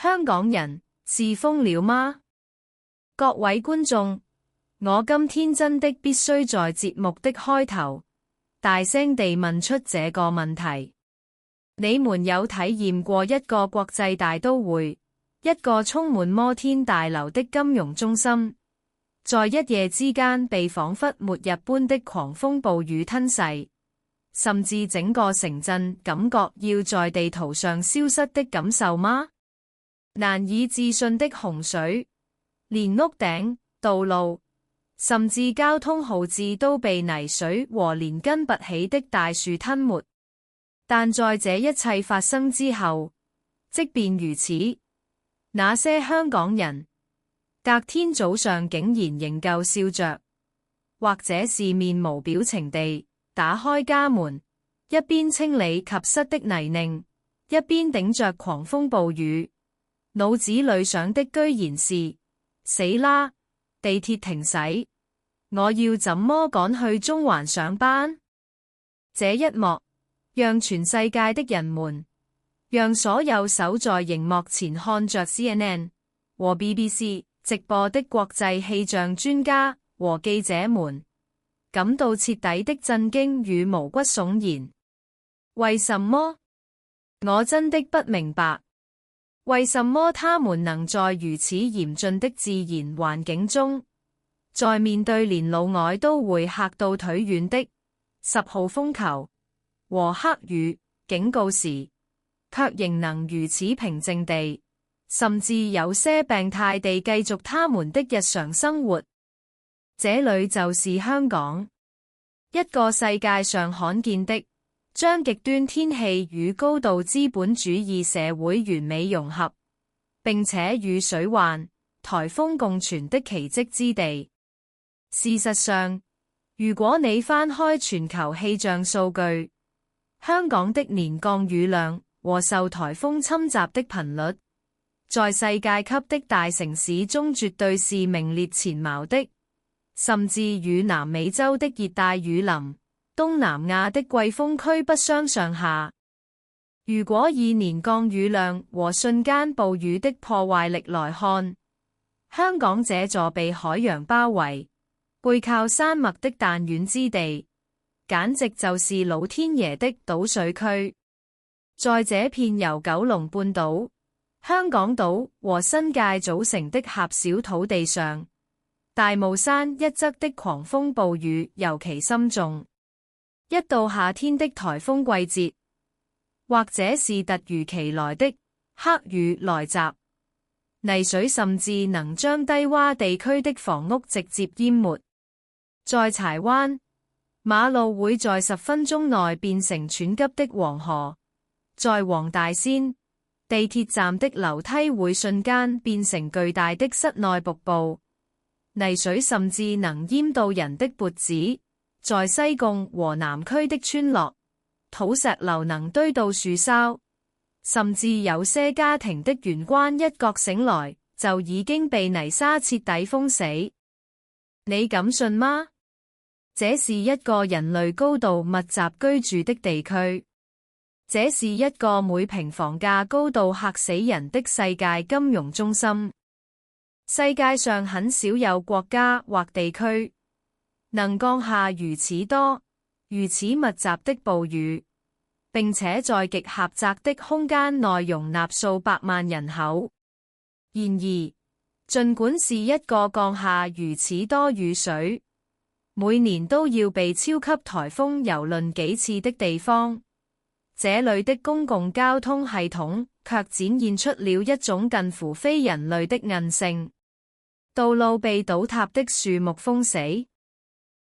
香港人是瘋了嗎？各位觀眾，我今天真的必須在節目的開頭大聲地問出這個問題：你們有體驗過一個國際大都會，一個充滿摩天大樓的金融中心，在一夜之間被彷彿末日般的狂風暴雨吞噬，甚至整個城鎮感覺要在地圖上消失的感受嗎？難以置信的洪水，連屋頂、道路，甚至交通號誌都被泥水和連根拔起的大樹吞沒。但在這一切發生之後，即便如此，那些香港人隔天早上竟然仍舊笑着，或者是面無表情地打開家門，一邊清理及膝的泥濘，一邊頂着狂風暴雨。腦子裏想的居然是：死啦！地鐵停駛，我要怎麼趕去中環上班？這一幕讓全世界的人們，讓所有守在熒幕前看着 CNN 和 BBC 直播的國際氣象專家和記者們，感到徹底的震驚與毛骨悚然。為什麼？我真的不明白。為什麼他們能在如此嚴峻的自然環境中，在面對連老外都會嚇到腿軟的10號風球和黑雨警告時，卻仍能如此平靜地，甚至有些病態地繼續他們的日常生活？這裏就是香港，一個世界上罕見的將極端天氣與高度資本主義社會完美融合，並且與水患、颱風共存的奇蹟之地。事實上，如果你翻開全球氣象數據，香港的年降雨量和受颱風侵襲的頻率，在世界級的大城市中絕對是名列前茅的，甚至與南美洲的熱帶雨林、東南亞的季風區不相上下。如果以年降雨量和瞬間暴雨的破壞力來看，香港這座被海洋包圍、背靠山脈的彈丸之地，簡直就是老天爺的島水區。在這片由九龍半島、香港島和新界組成的狹小土地上，大霧山一側的狂風暴雨尤其深重。一到夏天的颱風季節，或者是突如其來的黑雨來襲，泥水甚至能將低窪地區的房屋直接淹沒。在柴灣，馬路會在10分鐘內變成湍急的黃河；在黃大仙，地鐵站的樓梯會瞬間變成巨大的室內瀑布，泥水甚至能淹到人的脖子。在西貢和南區的村落，土石流能堆到樹梢，甚至有些家庭的玄關一覺醒來就已經被泥沙徹底封死。你敢信嗎？這是一個人類高度密集居住的地區，這是一個每平房價高到嚇死人的世界金融中心。世界上很少有國家或地區能降下如此多、如此密集的暴雨，並且在極狹窄的空間內容納數百萬人口。然而，儘管是一個降下如此多雨水，每年都要被超級颱風蹂躪幾次的地方，這裏的公共交通系統卻展現出了一種近乎非人類的韌性。道路被倒塌的樹木封死，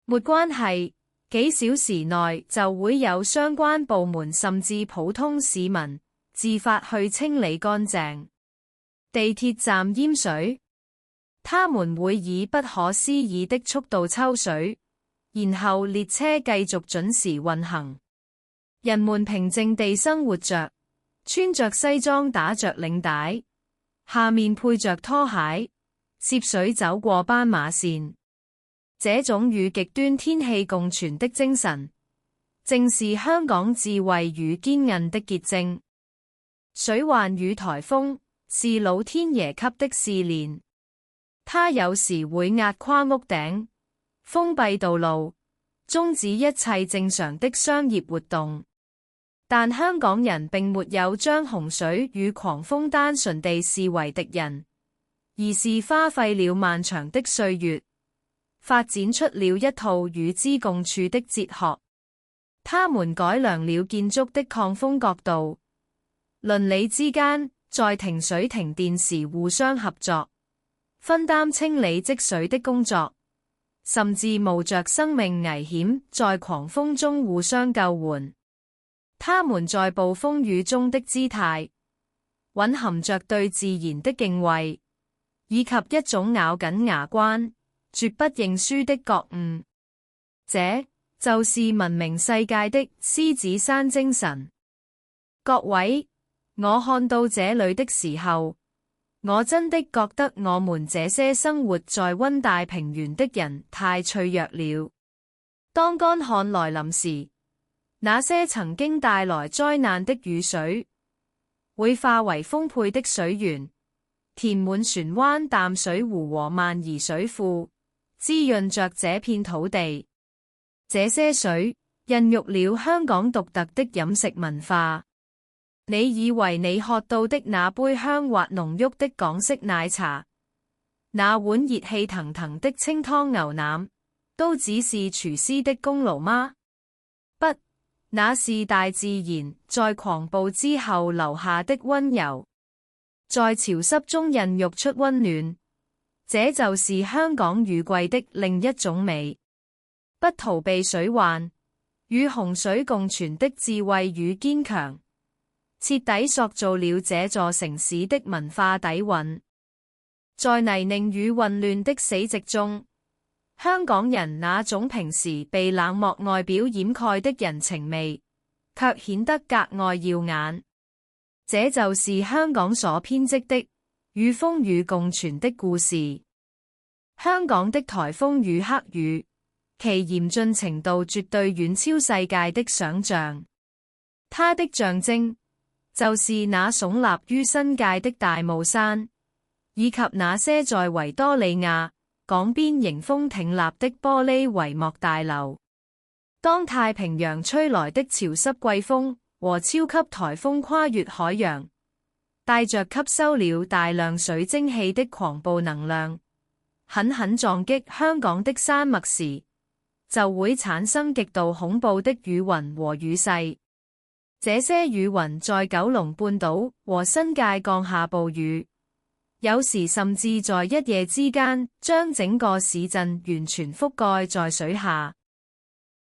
沒關係，幾小時內就會有相關部門甚至普通市民自發去清理乾淨。地鐵站淹水，他們會以不可思議的速度抽水，然後列車繼續準時運行。人們平靜地生活着，穿着西裝打着領帶，下面配着拖鞋，涉水走過斑馬線。這種與極端天氣共存的精神，正是香港智慧與堅韌的結晶。水患與颱風是老天爺給的試煉。它有時會壓垮屋頂，封閉道路，終止一切正常的商業活動。但香港人並沒有將洪水與狂風單純地視為敵人，而是花費了漫長的歲月，發展出了一套與之共處的哲學。他們改良了建築的抗風角度，鄰里之間在停水停電時互相合作，分擔清理積水的工作，甚至冒着生命危險在狂風中互相救援。他們在暴風雨中的姿態，蘊含着對自然的敬畏，以及一種咬緊牙關，絕不認輸的覺悟。這就是聞名世界的獅子山精神。各位，我看到這裏的時候，我真的覺得我們這些生活在溫帶平原的人太脆弱了。當乾旱來臨時，那些曾經帶來災難的雨水，會化為豐沛的水源，填滿船灣、淡水湖和萬宜水庫，滋潤着這片土地。這些水孕育了香港獨特的飲食文化。你以為你喝到的那杯香滑濃郁的港式奶茶，那碗熱氣騰騰的清湯牛腩，都只是廚師的功勞嗎？不，那是大自然在狂暴之後留下的溫柔，在潮濕中孕育出溫暖。這就是香港雨季的另一種美。不逃避水患，與洪水共存的智慧與堅強，徹底塑造了這座城市的文化底蘊。在泥濘與混亂的死寂中，香港人那種平時被冷漠外表掩蓋的人情味，卻顯得格外耀眼。這就是香港所編織的與風雨共存的故事。香港的颱風與黑雨，其嚴峻程度絕對遠超世界的想象。它的象徵就是那聳立於新界的大霧山，以及那些在維多利亞港邊迎風挺立的玻璃帷幕大樓。當太平洋吹來的潮濕季風和超級颱風跨越海洋，帶着吸收了大量水蒸氣的狂暴能量，狠狠撞擊香港的山脈時，就會產生極度恐怖的雨雲和雨勢。這些雨雲在九龍半島和新界降下暴雨，有時甚至在一夜之間將整個市鎮完全覆蓋在水下。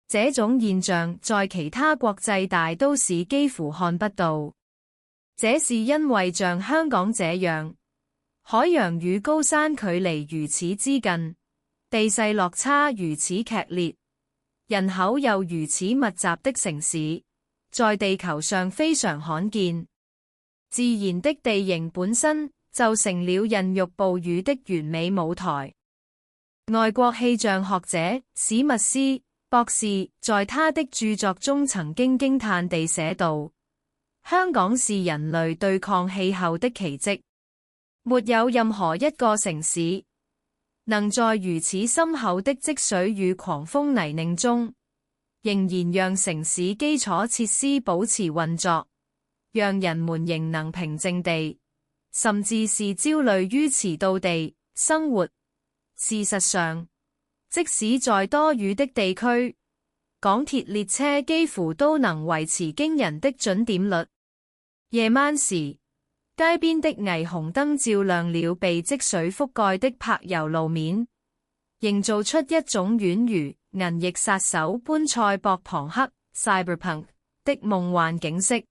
這種現象在其他國際大都市幾乎看不到。這是因為像香港這樣，海洋與高山距離如此之近，地勢落差如此劇烈，人口又如此密集的城市，在地球上非常罕見。自然的地形本身就成了孕育暴雨的完美舞台。外國氣象學者史密斯博士在他的著作中曾經驚嘆地寫道：香港是人類對抗氣候的奇蹟，沒有任何一個城市能在如此深厚的積水與狂風泥濘中，仍然讓城市基礎設施保持運作，讓人們仍能平靜地，甚至是焦慮於遲到地生活。事實上，即使在多雨的地區，港鐵列車幾乎都能維持驚人的準點率。夜晚時，街邊的霓虹燈照亮了被積水覆蓋的柏油路面，營造出一種宛如銀翼殺手般賽博朋克 （cyberpunk） 的夢幻景色。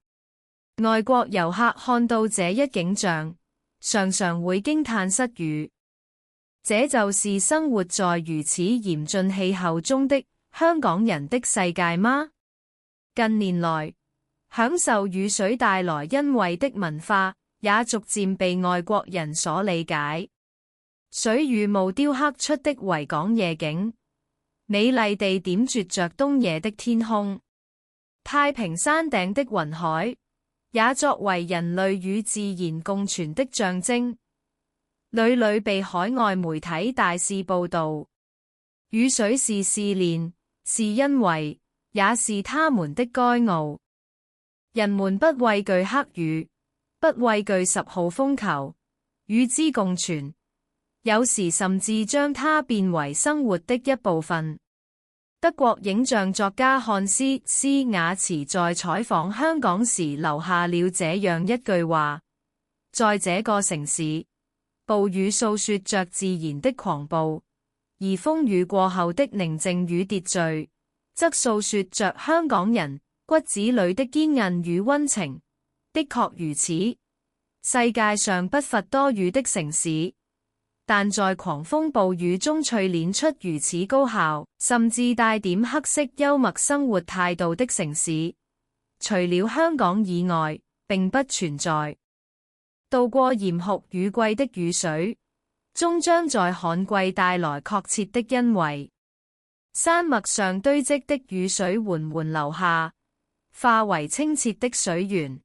外國遊客看到這一景象，常常會驚嘆失語。這就是生活在如此嚴峻氣候中的香港人的世界嗎？近年來，享受雨水帶來恩惠的文化也逐漸被外國人所理解。水與霧雕刻出的維港夜景，美麗地點綴着東野的天空。太平山頂的雲海，也作為人類與自然共存的象徵，屢屢被海外媒體大肆報道。雨水是試煉，是恩惠，也是他們的驕傲。人們不畏懼黑雨，不畏懼10號風球，與之共存，有時甚至將它變為生活的一部分。德國影像作家漢斯·施瓦茨在採訪香港時留下了這樣一句話：在這個城市，暴雨訴說着自然的狂暴，而風雨過後的寧靜與秩序，則訴說着香港人骨子裡的堅韌與溫情。的確如此，世界上不乏多雨的城市，但在狂風暴雨中淬煉出如此高效，甚至帶點黑色幽默生活態度的城市，除了香港以外，並不存在。渡過嚴酷雨季的雨水，終將在旱季帶來確切的恩惠。山脈上堆積的雨水緩緩流下，化為清澈的水源。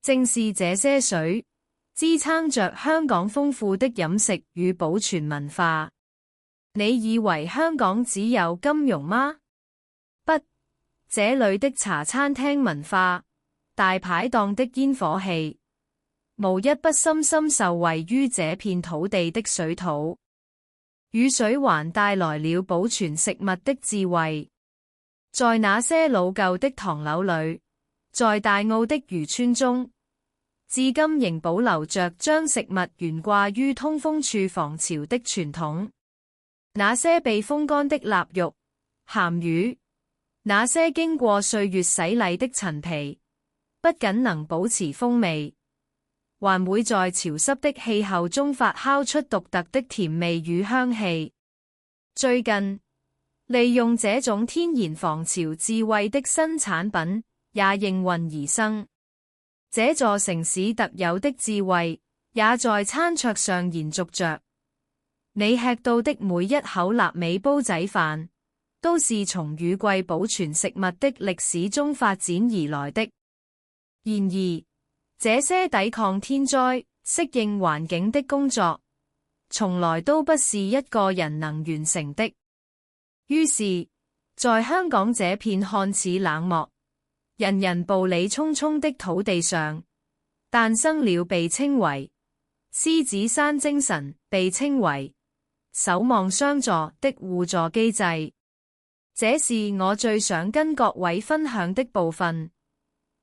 正是這些水，支撐着香港豐富的飲食與保存文化。你以為香港只有金融嗎？不，這裡的茶餐廳文化、大排檔的煙火氣，無一不深深受惠於這片土地的水土。雨水還帶來了保存食物的智慧。在那些老舊的唐樓裡，在大澳的漁村中，至今仍保留着將食物懸掛於通風處防潮的傳統。那些被風乾的臘肉、鹹魚，那些經過歲月洗禮的陳皮，不僅能保持風味，還會在潮濕的氣候中發酵出獨特的甜味與香氣。最近，利用這種天然防潮智慧的新產品也應運而生。這座城市特有的智慧也在餐桌上延續着。你吃到的每一口臘味煲仔飯，都是從雨季保存食物的歷史中發展而來的。然而，這些抵抗天災、適應環境的工作，從來都不是一個人能完成的。於是，在香港這片看似冷漠、人人步履匆匆的土地上，誕生了被稱為獅子山精神、被稱為守望相助的互助機制。這是我最想跟各位分享的部分，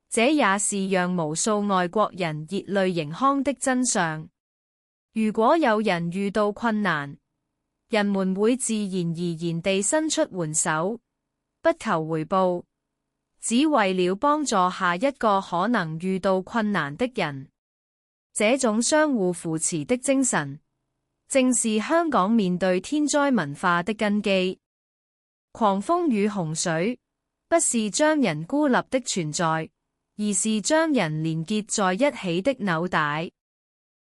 這也是讓無數外國人熱淚盈眶的真相。如果有人遇到困難，人們會自然而然地伸出援手，不求回報，只為了幫助下一個可能遇到困難的人。這種相互扶持的精神，正是香港面對天災文化的根基。狂風與洪水，不是將人孤立的存在，而是將人連結在一起的紐帶。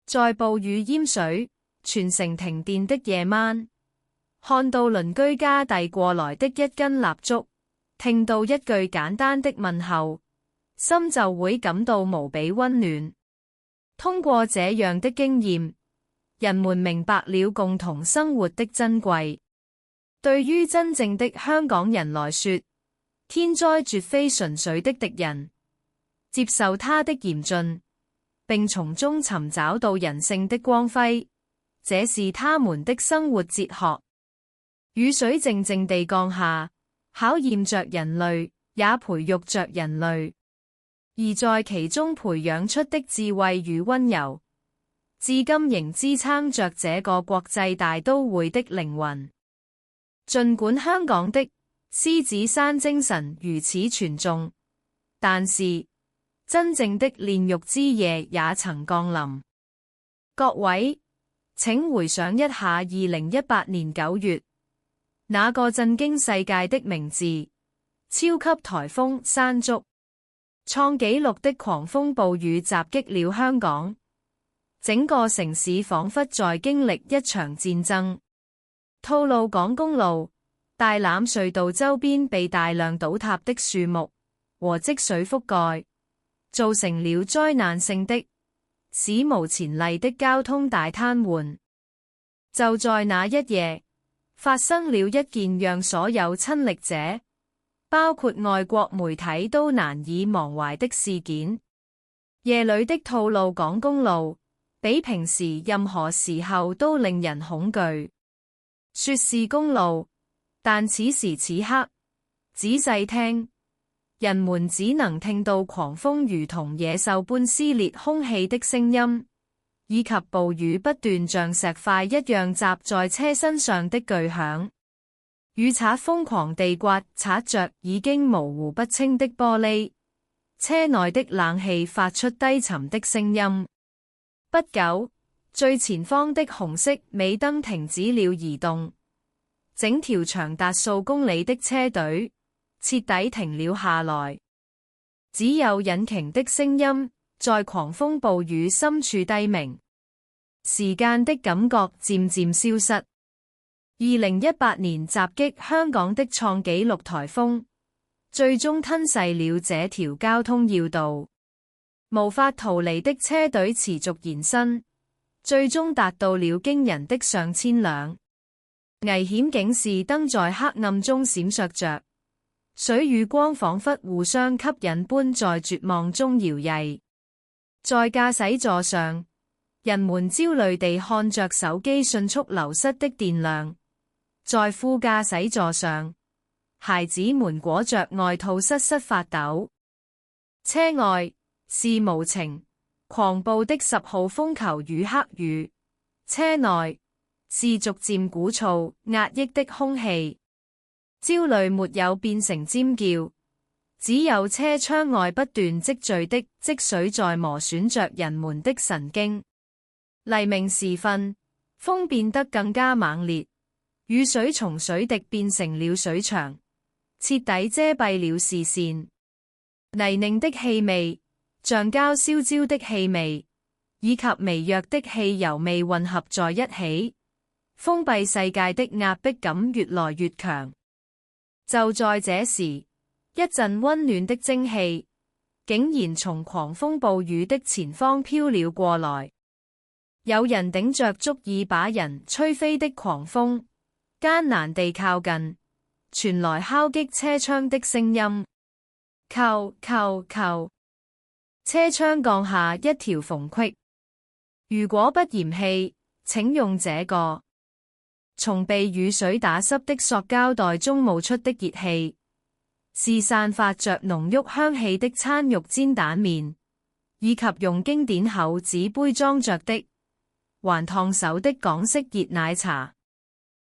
在暴雨淹水、全城停電的夜晚，看到鄰居家遞過來的一根蠟燭，聽到一句簡單的問候，心就會感到無比溫暖。通過這樣的經驗，人們明白了共同生活的珍貴。對於真正的香港人來說，天災絕非純粹的敵人，接受它的嚴峻，並從中尋找到人性的光輝，這是他們的生活哲學。雨水靜靜地降下，考驗着人類，也培育着人類，而在其中培養出的智慧與溫柔，至今仍支撐着這個國際大都會的靈魂。儘管香港的獅子山精神如此傳頌，但是真正的煉獄之夜也曾降臨。各位，請回想一下2018年9月，那個震驚世界的名字——超級颱風山竹，創紀錄的狂風暴雨襲擊了香港，整個城市仿佛在經歷一場戰爭。吐露港公路、大欖隧道周邊被大量倒塌的樹木和積水覆蓋，造成了災難性的、史無前例的交通大癱瘓。就在那一夜，發生了一件讓所有親歷者，包括外國媒體都難以忘懷的事件。夜裏的吐露港公路，比平時任何時候都令人恐懼。說是公路，但此時此刻，仔細聽，人們只能聽到狂風如同野獸般撕裂空氣的聲音，以及暴雨不斷像石塊一樣砸在車身上的巨響。雨刷瘋狂地擦着已經模糊不清的玻璃，車內的冷氣發出低沉的聲音。不久，最前方的紅色尾燈停止了移動，整條長達數公里的車隊徹底停了下來，只有引擎的聲音在狂風暴雨深處低鳴，時間的感覺漸漸消失。2018年襲擊香港的創紀錄颱風，最終吞噬了這條交通要道，無法逃離的車隊持續延伸，最終達到了驚人的上千輛。危險警示燈在黑暗中閃爍着，水與光仿佛互相吸引般在絕望中搖曳。在駕駛座上，人們焦慮地看着手機迅速流失的電量。在副駕駛座上，孩子們裹着外套瑟瑟發抖。車外是無情、狂暴的10號風球與黑雨，車內是逐漸鼓噪、壓抑的空氣。焦慮沒有變成尖叫，只有車窗外不斷積聚的積水在磨損着人們的神經。黎明時分，風變得更加猛烈。雨水從水滴變成了水牆，徹底遮蔽了視線。泥濘的氣味、橡膠燒焦的氣味，以及微弱的汽油味混合在一起，封閉世界的壓迫感越來越強。就在這時，一陣溫暖的蒸汽，竟然從狂風暴雨的前方飄了過來。有人頂着足以把人吹飛的狂風，艱難地靠近，傳來敲擊車窗的聲音，扣扣扣，車窗降下一條縫隙。如果不嫌棄，請用這個。從被雨水打濕的塑膠袋中冒出的熱氣，是散發着濃郁香氣的餐肉煎蛋麵，以及用經典厚紙杯裝着的還燙手的港式熱奶茶。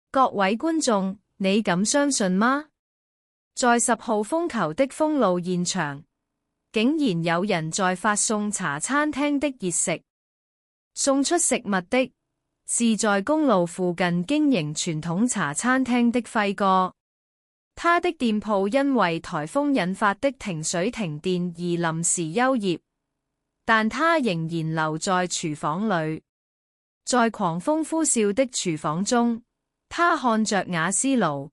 各位觀眾，你敢相信嗎？在10號風球的封路現場，竟然有人在發送茶餐廳的熱食。送出食物的是在公路附近經營傳統茶餐廳的輝哥，他的店鋪因為颱風引發的停水停電而臨時休業，但他仍然留在廚房裏。在狂風呼嘯的廚房中，他看着瓦斯爐，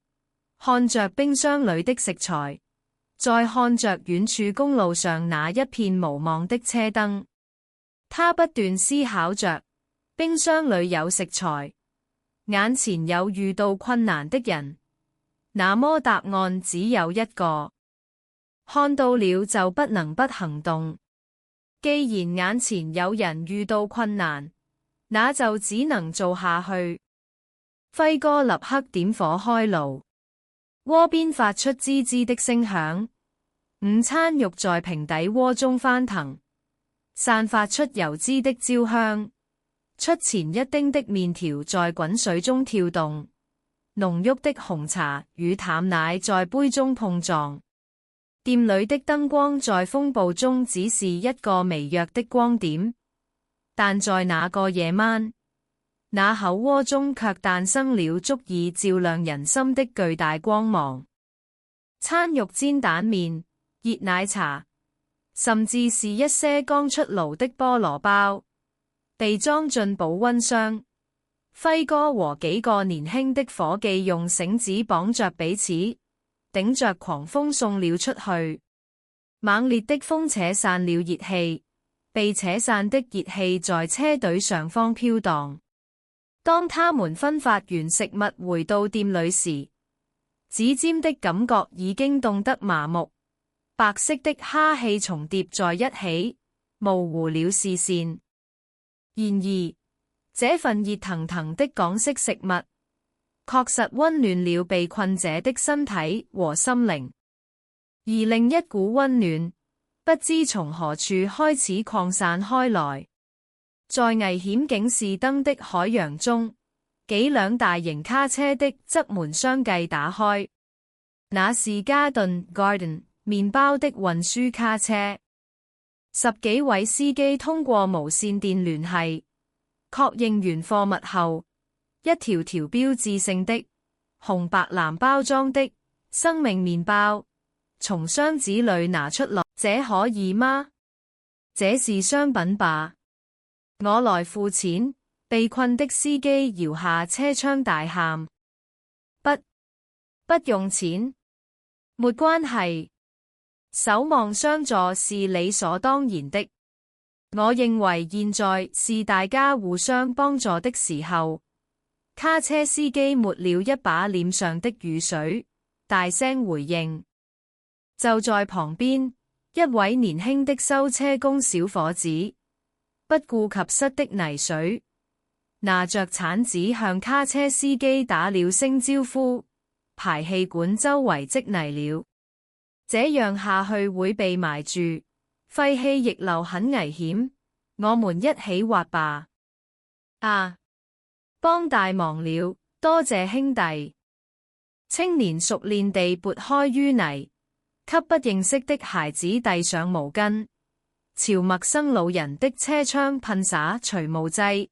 看着冰箱裏的食材，再看着遠處公路上那一片無望的車燈。他不斷思考着，冰箱裏有食材，眼前有遇到困難的人，那麼答案只有一個：看到了就不能不行動。既然眼前有人遇到困難，那就只能做下去。輝哥立刻點火開爐，鍋邊發出滋滋的聲響，午餐肉在平底鍋中翻騰，散發出油脂的焦香。出前一丁的麵條在滾水中跳動，濃郁的紅茶與淡奶在杯中碰撞。店裏的燈光在風暴中只是一個微弱的光點，但在那個夜晚，那口鍋中卻誕生了足以照亮人心的巨大光芒。餐肉煎蛋麵、熱奶茶，甚至是一些剛出爐的菠蘿包，被裝進保溫箱。輝哥和幾個年輕的夥計用繩子綁着彼此，頂着狂風送了出去。猛烈的風扯散了熱氣，被扯散的熱氣在車隊上方飄蕩。當他們分發完食物回到店裏時，指尖的感覺已經凍得麻木，白色的蝦氣重疊在一起，模糊了視線。然而，這份熱騰騰的港式食物，確實溫暖了被困者的身體和心靈。而另一股溫暖，不知從何處開始擴散開來。在危險警示燈的海洋中，幾輛大型卡車的側門相繼打開，那是加頓 Garden 麵包的運輸卡車。10幾位司機通過無線電聯繫，確認完貨物後，一條條標誌性的紅白藍包裝的生命麵包從箱子裏拿出來。這可以嗎？這是商品吧？我來付錢。被困的司機搖下車窗大喊：不用錢，沒關係。守望相助是理所當然的。我認為現在是大家互相幫助的時候。卡車司機抹了一把臉上的雨水，大聲回應。就在旁邊，一位年輕的修車工小伙子，不顧及膝的泥水，拿着鏟子向卡車司機打了聲招呼。排氣管周圍積泥了，這樣下去會被埋住，廢氣逆流很危險，我們一起挖吧。啊，幫大忙了，多謝兄弟。青年熟練地撥開淤泥，給不認識的孩子遞上毛巾，朝陌生老人的車窗噴灑除霧劑。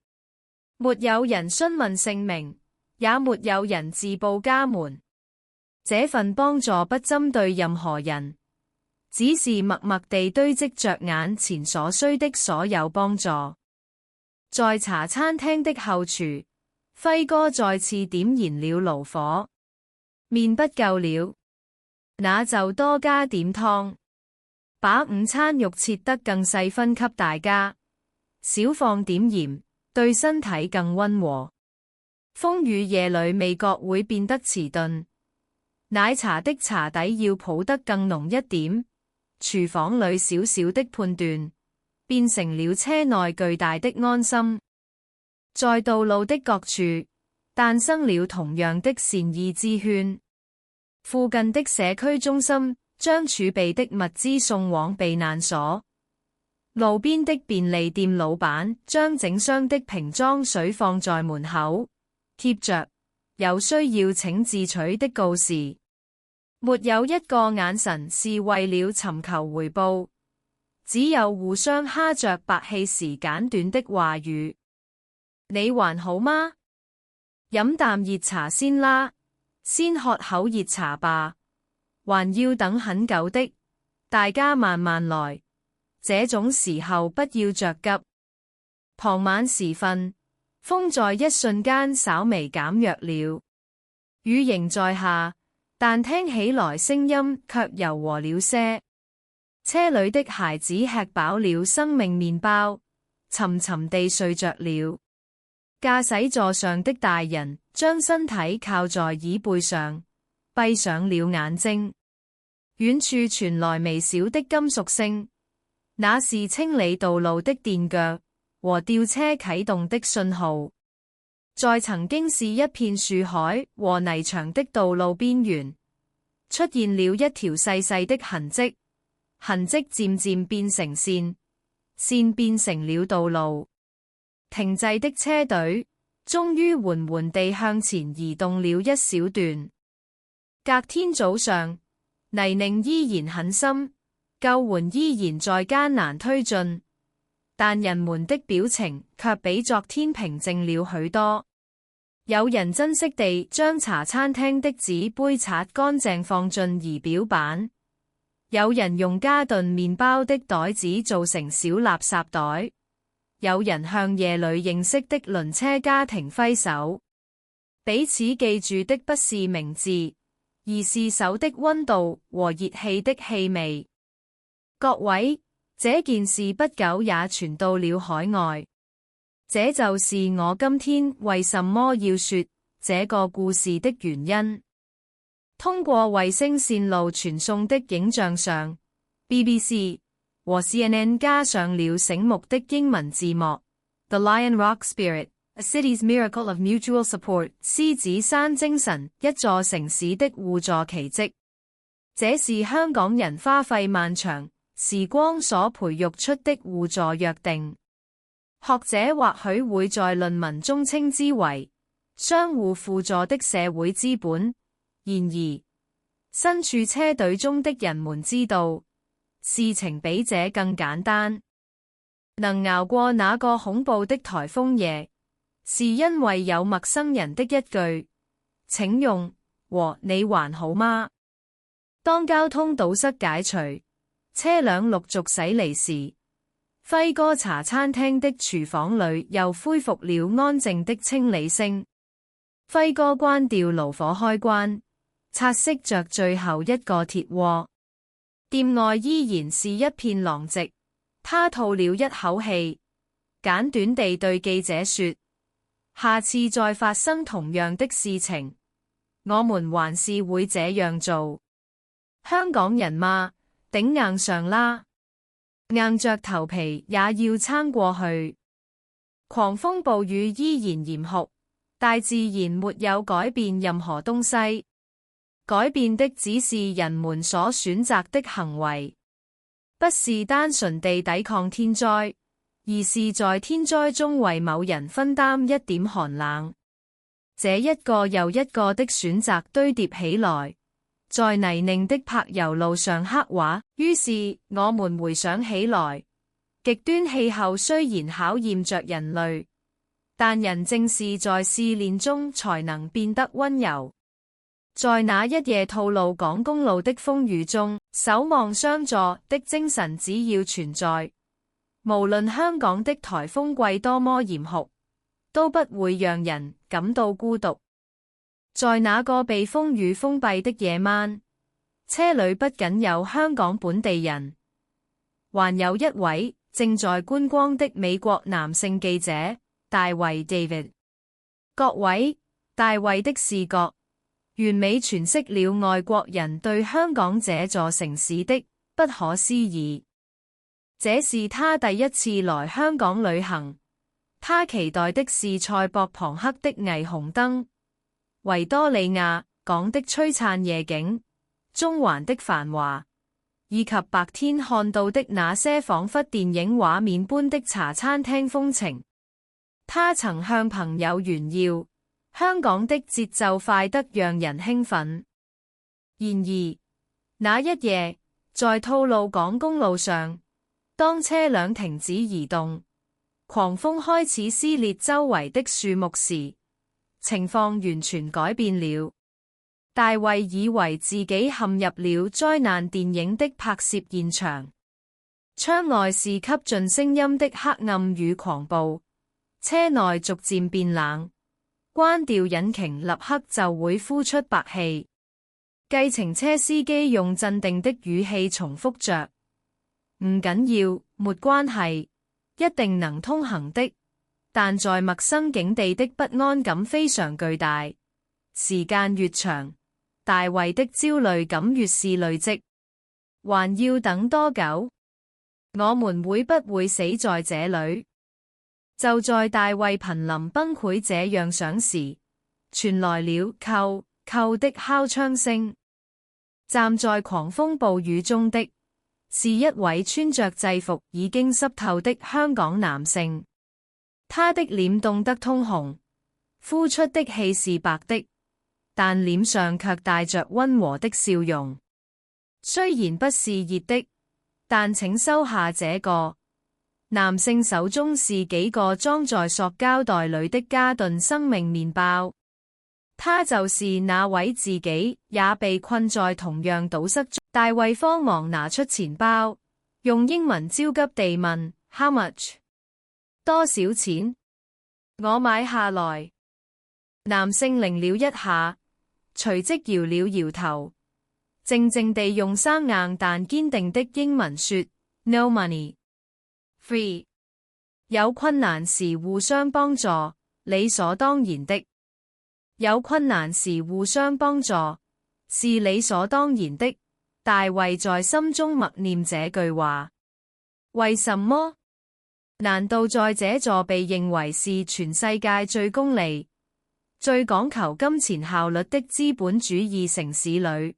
沒有人詢問姓名，也沒有人自報家門。這份幫助不針對任何人，只是默默地堆積着眼前所需的所有幫助。在茶餐廳的後廚，輝哥再次點燃了爐火。麵不夠了，那就多加點湯，把午餐肉切得更細分給大家，少放點鹽，對身體更溫和。風雨夜裏味覺會變得遲鈍，奶茶的茶底要泡得更濃一點。廚房裏小小的判斷，變成了車內巨大的安心。在道路的各處，誕生了同樣的善意之圈。附近的社區中心將儲備的物資送往避難所。路邊的便利店老闆將整箱的瓶裝水放在門口，貼着有需要請自取的告示。沒有一個眼神是為了尋求回報，只有互相哈着白氣時簡短的話語。你還好嗎？飲啖熱茶先啦，先喝口熱茶吧。還要等很久的，大家慢慢來。這種時候不要着急。傍晚時分，風在一瞬間稍微減弱了，雨仍在下，但聽起來聲音卻柔和了些。車裏的孩子吃飽了生命麵包，沉沉地睡着了。駕駛座上的大人將身體靠在椅背上，閉上了眼睛。遠處傳來微小的金屬聲，那是清理道路的電鋸和吊車啟動的信號。在曾經是一片樹海和泥牆的道路邊緣，出現了一條細細的痕跡，痕跡漸漸變成線，線變成了道路。停滯的車隊終於緩緩地向前移動了一小段。隔天早上，泥濘依然很深，救援依然在艱難推進，但人們的表情卻比昨天平靜了許多。有人珍惜地將茶餐廳的紙杯擦乾淨放進儀表板，有人用加頓麵包的袋子做成小垃圾袋，有人向夜裏認識的輪車家庭揮手。彼此記住的不是名字，而是手的溫度和熱氣的氣味。各位，這件事不久也傳到了海外。這就是我今天為什麼要說這個故事的原因。通過衛星線路傳送的影像上 ，BBC 和 CNN 加上了醒目的英文字幕 The Lion Rock Spirit, A City's Miracle of Mutual Support 獅子山精神，一座城市的互助奇蹟。這是香港人花費漫長時光所培育出的互助約定。學者或許會在論文中稱之為相互輔助的社會資本。然而，身處車隊中的人們知道，事情比這更簡單。能熬過那個恐怖的颱風夜，是因為有陌生人的一句"請用"和"你還好嗎"。當交通堵塞解除，車輛陸續駛離時，輝哥茶餐廳的廚房裏又恢復了安靜的清理聲。輝哥關掉爐火開關，擦拭着最後一個鐵鍋，店外依然是一片狼藉。他吐了一口氣，簡短地對記者說：下次再發生同樣的事情，我們還是會這樣做。香港人嘛，頂硬上啦，硬着頭皮也要撐過去。狂風暴雨依然嚴酷，大自然沒有改變任何東西。改變的只是人們所選擇的行為，不是單純地抵抗天災，而是在天災中為某人分擔一點寒冷。這一個又一個的選擇堆疊起來，在泥濘的柏油路上刻畫。於是我們回想起來，極端氣候雖然考驗着人類，但人正是在試煉中才能變得溫柔。在那一夜吐露港公路的風雨中，守望相助的精神只要存在，無論香港的颱風季多麼嚴酷，都不會讓人感到孤獨。在那個被風雨封閉的夜晚，車裏不僅有香港本地人，還有一位正在觀光的美國男性記者大衛 David。各位，大衛的視覺完美詮釋了外國人對香港這座城市的不可思議。這是他第一次來香港旅行，他期待的是塞博朋克的霓虹燈、維多利亞港的璀璨夜景、中環的繁華，以及白天看到的那些仿佛電影畫面般的茶餐廳風情。他曾向朋友炫耀香港的節奏快得讓人興奮。然而，那一夜，在吐露港公路上，當車輛停止移動，狂風開始撕裂周圍的樹木時，情況完全改變了。大衛以為自己陷入了災難電影的拍攝現場。窗外是吸盡聲音的黑暗與狂暴，車內逐漸變冷。關掉引擎立刻就會呼出白氣。計程車司機用鎮定的語氣重複着：唔緊要，沒關係，一定能通行的。但在陌生境地的不安感非常巨大，時間越長，大衛的焦慮感越是累積。還要等多久？我們會不會死在這裏？就在大衛瀕臨崩潰這樣想時，傳來了扣扣的敲窗聲。站在狂風暴雨中的，是一位穿着制服已經濕透的香港男性。他的臉凍得通紅，呼出的氣是白的，但臉上卻帶着溫和的笑容。雖然不是熱的，但請收下這個。男性手中是幾個裝在塑膠袋裏的加頓生命麵包。他就是那位自己也被困在同樣堵塞中。大衛慌忙拿出錢包，用英文焦急地問 How much？ 多少錢？我買下來。男性擰了一下，隨即搖了搖頭。靜靜地用生硬但堅定的英文說 No money. Free. 有困難時互相幫助，理所當然的。有困難時互相幫助，是理所當然的。大衛在心中默念這句話。為什麼？難道在這座被認為是全世界最功利、最講求金錢效率的資本主義城市裏，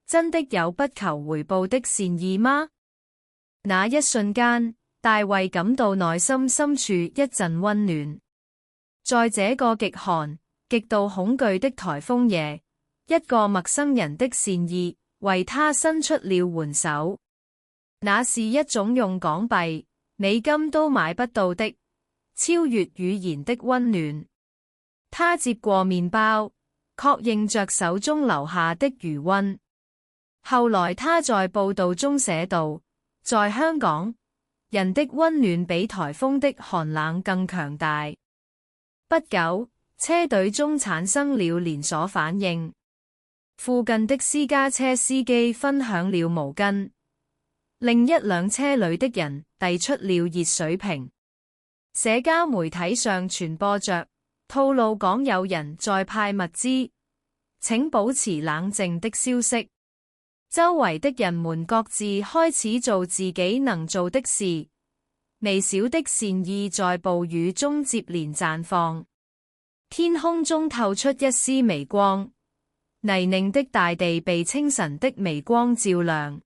真的有不求回報的善意嗎？那一瞬間，大衛感到內心深處一陣溫暖。在這個極寒、極度恐懼的颱風夜，一個陌生人的善意為他伸出了援手。那是一種用港幣、美金都買不到的，超越語言的溫暖。他接過麵包，確認着手中留下的餘溫。後來他在報道中寫道，在香港，人的溫暖比颱風的寒冷更強大。不久，車隊中產生了連鎖反應。附近的私家車司機分享了毛巾，另一輛車裏的人遞出了熱水瓶。社交媒體上傳播着吐露港有人在派物資，請保持冷靜的消息。周圍的人們各自開始做自己能做的事，微小的善意在暴雨中接連綻放。天空中透出一絲微光，泥濘的大地被清晨的微光照亮。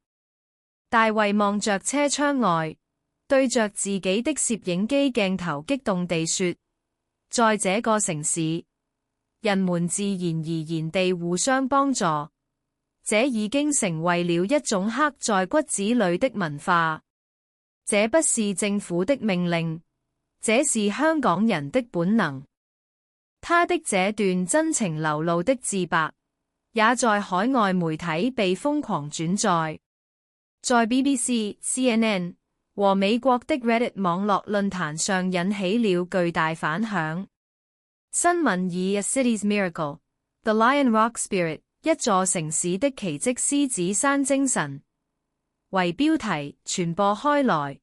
大衛望着車窗外，對着自己的攝影機鏡頭激動地說，在這個城市，人們自然而然地互相幫助。這已經成為了一種刻在骨子裏的文化。這不是政府的命令，這是香港人的本能。他的這段真情流露的自白，也在海外媒體被瘋狂轉載，在 BBC、CNN 和美國的 Reddit 網絡論壇上引起了巨大反響。新聞以 A City's Miracle, The Lion Rock Spirit 一座城市的奇蹟獅子山精神為標題傳播開來，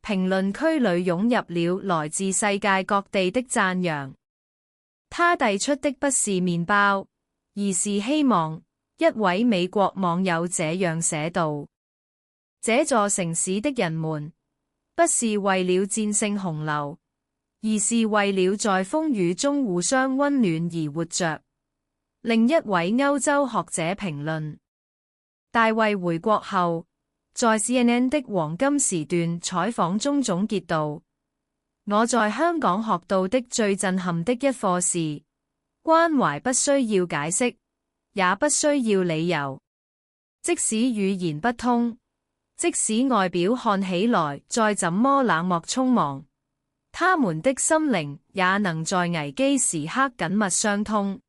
評論區裏湧入了來自世界各地的讚揚。他遞出的不是麵包，而是希望。一位美國網友這樣寫道：這座城市的人們不是為了戰勝洪流，而是為了在風雨中互相溫暖而活着。另一位歐洲學者評論：大衛回國後，在 CNN 的黃金時段採訪中總結道：我在香港學到的最震撼的一課是，關懷不需要解釋，也不需要理由。即使語言不通，即使外表看起來再怎麼冷漠匆忙，他們的心靈也能在危機時刻緊密相通。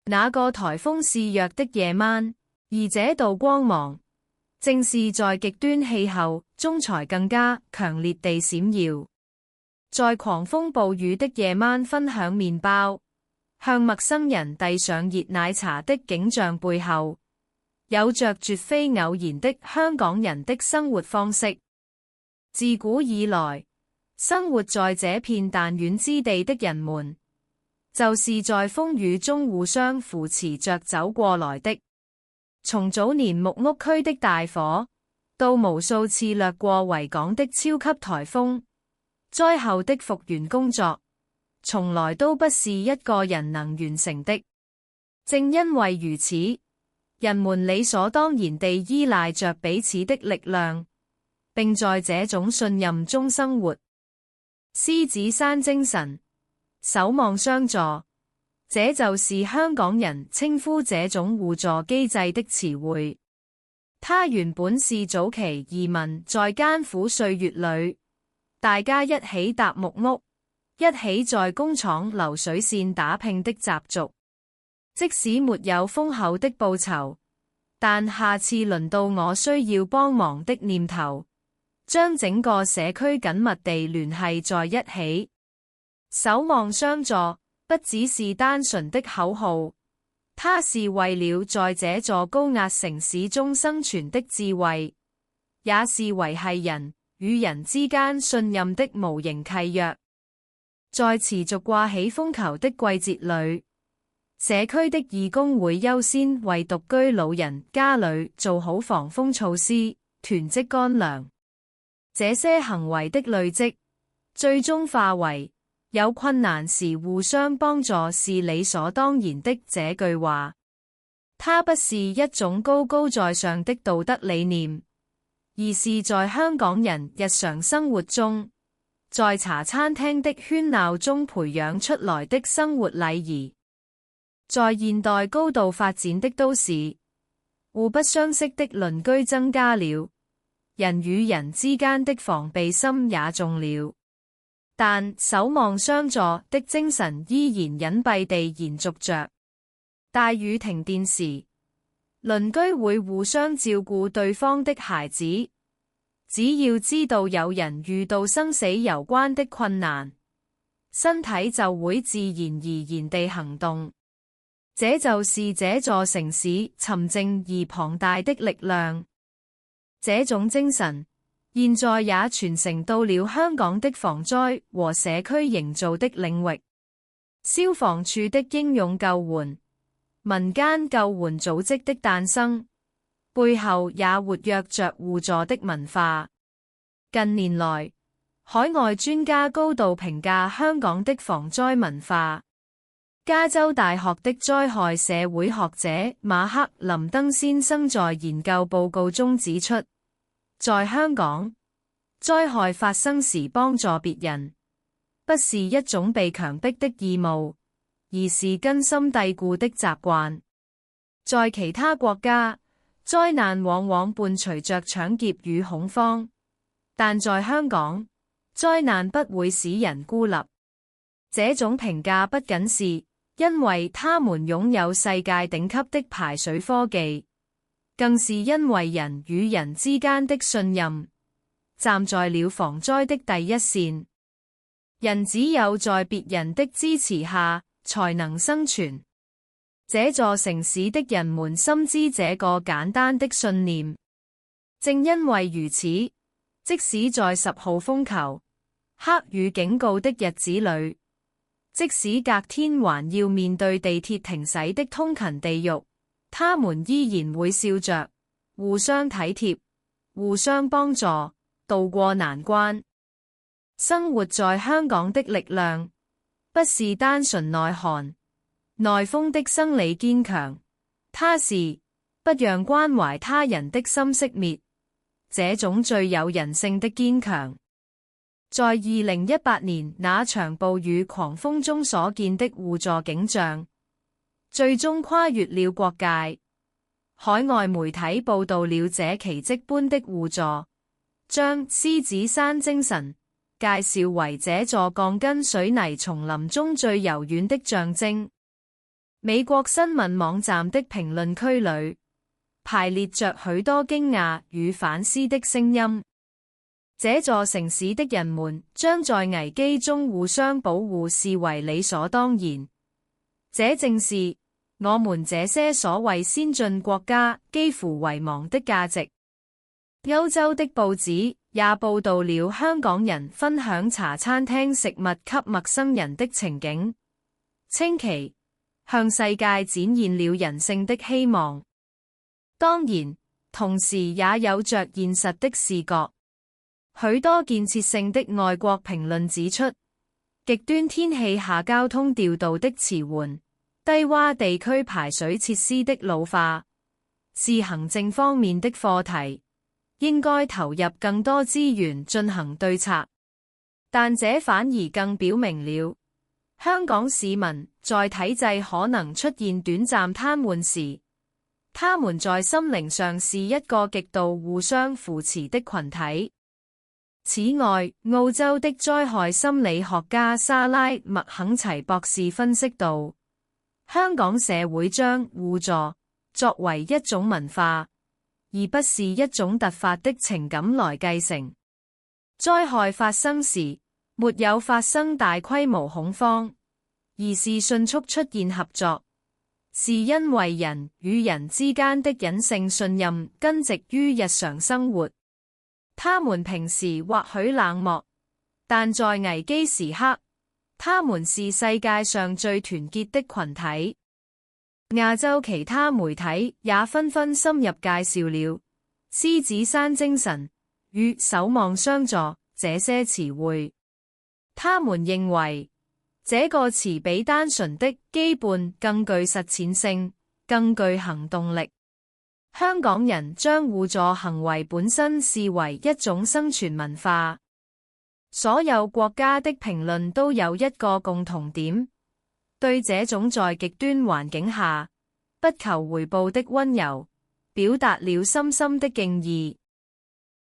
那個颱風肆虐的夜晚，而這道光芒，正是在極端氣候中才更加強烈地閃耀。在狂風暴雨的夜晚分享麵包，向陌生人遞上熱奶茶的景象背後，有着絕非偶然的香港人的生活方式。自古以來，生活在這片彈丸之地的人們，就是在風雨中互相扶持着走過來的。從早年木屋區的大火，到無數次掠過維港的超級颱風，災後的復原工作，從來都不是一個人能完成的。正因為如此，人們理所當然地依賴着彼此的力量，並在這種信任中生活。獅子山精神，守望相助，這就是香港人稱呼這種互助機制的詞彙。它原本是早期移民在艱苦歲月裏，大家一起搭木屋，一起在工廠流水線打拼的習俗。即使沒有豐厚的報酬，但下次輪到我需要幫忙的念頭，將整個社區緊密地聯繫在一起。守望相助不只是單純的口號，它是為了在這座高壓城市中生存的智慧，也是維繫人與人之間信任的無形契約。在持續掛起風球的季節裏，社區的義工會優先為獨居老人家裏做好防風措施，囤積乾糧。這些行為的累積，最終化為有困難時互相幫助是理所當然的這句話。它不是一種高高在上的道德理念，而是在香港人日常生活中，在茶餐廳的喧鬧中培養出來的生活禮儀。在現代高度發展的都市，互不相識的鄰居增加了，人與人之間的防備心也重了，但守望相助的精神依然隱蔽地延續着。大雨停電時，鄰居會互相照顧對方的孩子，只要知道有人遇到生死攸關的困難，身體就會自然而然地行動。這就是這座城市沉靜而龐大的力量。這種精神現在也傳承到了香港的防災和社區營造的領域。消防處的英勇救援，民間救援組織的誕生，背後也活躍着互助的文化。近年來，海外專家高度評價香港的防災文化。加州大學的災害社會學者馬克林登先生在研究報告中指出，在香港，災害發生時幫助別人，不是一種被強迫的義務，而是根深蒂固的習慣。在其他國家，災難往往伴隨着搶劫與恐慌，但在香港，災難不會使人孤立。這種評價不僅是因為他們擁有世界頂級的排水科技，更是因為人與人之間的信任，站在了防災的第一線。人只有在別人的支持下才能生存。這座城市的人們深知這個簡單的信念。正因為如此，即使在10號風球、黑雨警告的日子裏，即使隔天還要面對地鐵停駛的通勤地獄，他們依然會笑着，互相體貼，互相幫助，渡過難關。生活在香港的力量，不是單純耐寒、耐風的生理堅強，它是不讓關懷他人的心熄滅，這種最有人性的堅強。在2018年那場暴雨狂風中所見的互助景象，最終跨越了國界。海外媒體報道了這奇蹟般的互助，將獅子山精神介紹為這座鋼筋水泥叢林中最柔軟的象徵。美國新聞網站的評論區裏，排列着許多驚訝與反思的聲音。這座城市的人們將在危機中互相保護視為理所當然，這正是我們這些所謂先進國家幾乎遺忘的價值。歐洲的報紙也報道了香港人分享茶餐廳食物給陌生人的情景，稱其向世界展現了人性的希望。當然，同時也有着現實的視覺。許多建設性的外國評論指出，極端天氣下交通調度的遲緩、低洼地區排水設施的老化，是行政方面的課題，應該投入更多資源進行對策。但這反而更表明了，香港市民在體制可能出現短暫癱瘓時，他們在心靈上是一個極度互相扶持的群體。此外，澳洲的災害心理學家莎拉·麥肯齊博士分析道，香港社會將互助作為一種文化，而不是一種突發的情感來繼承。災害發生時，沒有發生大規模恐慌，而是迅速出現合作。是因為人與人之間的隱性信任根植於日常生活。他們平時或許冷漠，但在危機時刻，他們是世界上最團結的群體。亞洲其他媒體也紛紛深入介紹了獅子山精神與守望相助這些詞彙。他們認為這個詞比單純的羈絆更具實踐性，更具行動力。香港人將互助行為本身視為一種生存文化。所有國家的評論都有一個共同點，對這種在極端環境下不求回報的溫柔，表達了深深的敬意。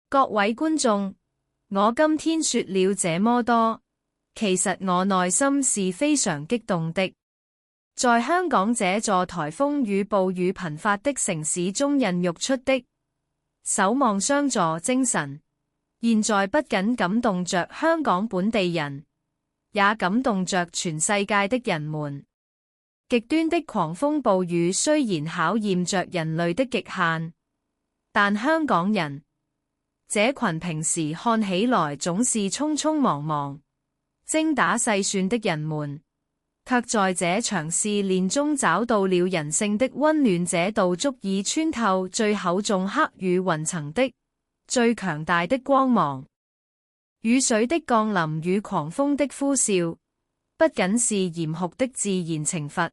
各位觀眾，我今天說了這麼多，其實我內心是非常激動的。在香港這座颱風與暴雨頻發的城市中孕育出的守望相助精神，現在不僅感動着香港本地人，也感動着全世界的人們。極端的狂風暴雨雖然考驗着人類的極限，但香港人這群平時看起來總是匆匆忙忙、精打細算的人們，卻在這場試煉中找到了人性的溫暖，這道足以穿透最厚重黑雨雲層的最強大的光芒。雨水的降臨與狂風的呼嘯，不僅是嚴酷的自然懲罰，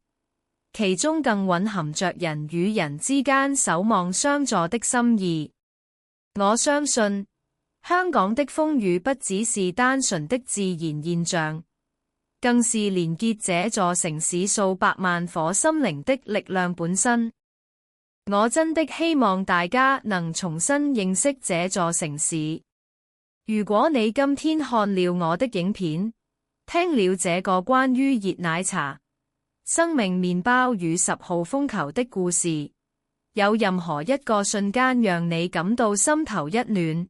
其中更蘊含着人與人之間守望相助的心意。我相信，香港的風雨不只是單純的自然現象，更是連結這座城市數百萬顆心靈的力量本身。我真的希望大家能重新認識這座城市。如果你今天看了我的影片，聽了這個關於熱奶茶、生命麵包與10號風球的故事，有任何一個瞬間讓你感到心頭一暖，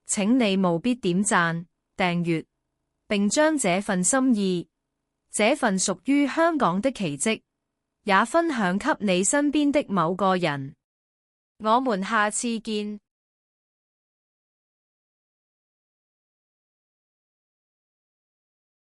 請你務必點讚、訂閱，並將這份心意，這份屬於香港的奇蹟，也分享給你身邊的某個人。我們下次見。